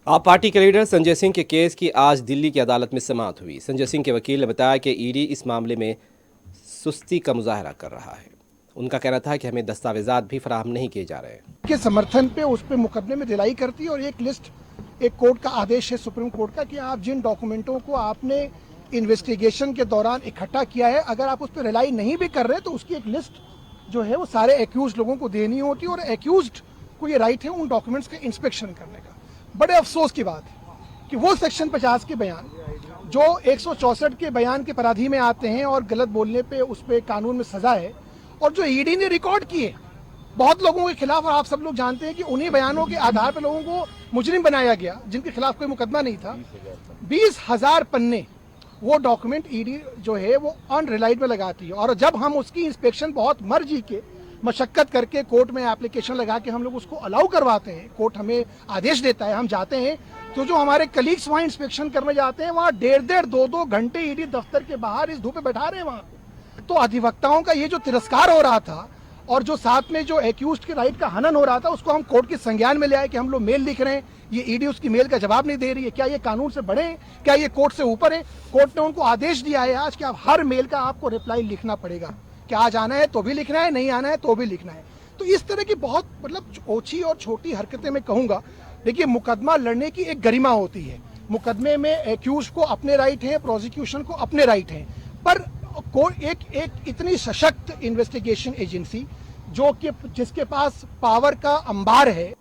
आप पार्टी के लीडर संजय सिंह के केस की आज दिल्ली की अदालत में समाअत हुई। संजय सिंह के वकील ने बताया कि ईडी इस मामले में सुस्ती का मुजाहरा कर रहा है। उनका कहना था कि हमें दस्तावेजात भी फराहम नहीं किए जा रहे हैं। के समर्थन पे उस पे मुकदमे में ढिलाई करती है और एक लिस्ट, एक कोर्ट का आदेश है सुप्रीम कोर्ट का कि आप जिन डॉक्यूमेंटों को आपने इन्वेस्टिगेशन के दौरान इकट्ठा किया है, अगर आप उस पर रिलाई नहीं भी कर रहे तो उसकी एक लिस्ट जो है वो सारे एक्यूज लोगों को देनी होती है और एक्यूज्ड को ये राइट है उन डॉक्यूमेंट्स का इंस्पेक्शन करने का। बड़े अफसोस की बात है कि वो सेक्शन 50 के बयान जो 164 के बयान के पराधी में आते हैं और गलत बोलने पे उस पर कानून में सजा है, और जो ईडी ने रिकॉर्ड किए बहुत लोगों के खिलाफ, और आप सब लोग जानते हैं कि उन्हीं बयानों के आधार पर लोगों को मुजरिम बनाया गया जिनके खिलाफ कोई मुकदमा नहीं था। 20,000 पन्ने वो डॉक्यूमेंट ईडी जो है वो अनरिलायबल लगाती है, और जब हम उसकी इंस्पेक्शन बहुत मर्जी के मशक्कत करके कोर्ट में एप्लीकेशन लगा के हम लोग उसको अलाउ करवाते हैं, कोर्ट हमें आदेश देता है, हम जाते हैं, तो जो हमारे कलीग्स वहाँ इंस्पेक्शन करने जाते हैं वहाँ 1.5 2 घंटे ईडी दफ्तर के बाहर इस धूप में बैठा रहे हैं वहाँ। तो अधिवक्ताओं का ये जो तिरस्कार हो रहा था और जो साथ में जो एक्यूज्ड के राइट का हनन हो रहा था, उसको हम कोर्ट के संज्ञान में ले आए कि हम लोग मेल लिख रहे हैं, ये ईडी उसकी मेल का जवाब नहीं दे रही है। क्या ये कानून से बड़े हैं? क्या ये कोर्ट से ऊपर है? कोर्ट ने उनको आदेश दिया है आज कि आप हर मेल का आपको रिप्लाई लिखना पड़ेगा, कि आज आना है तो भी लिखना है, नहीं आना है तो भी लिखना है। तो इस तरह की बहुत ओछी और छोटी हरकतें मैं कहूंगा। देखिए, मुकदमा लड़ने की एक गरिमा होती है, मुकदमे में एक्यूज को अपने राइट हैं, प्रोसिक्यूशन को अपने राइट हैं, पर एक इतनी सशक्त इन्वेस्टिगेशन एजेंसी जो कि जिसके पास पावर का अंबार है,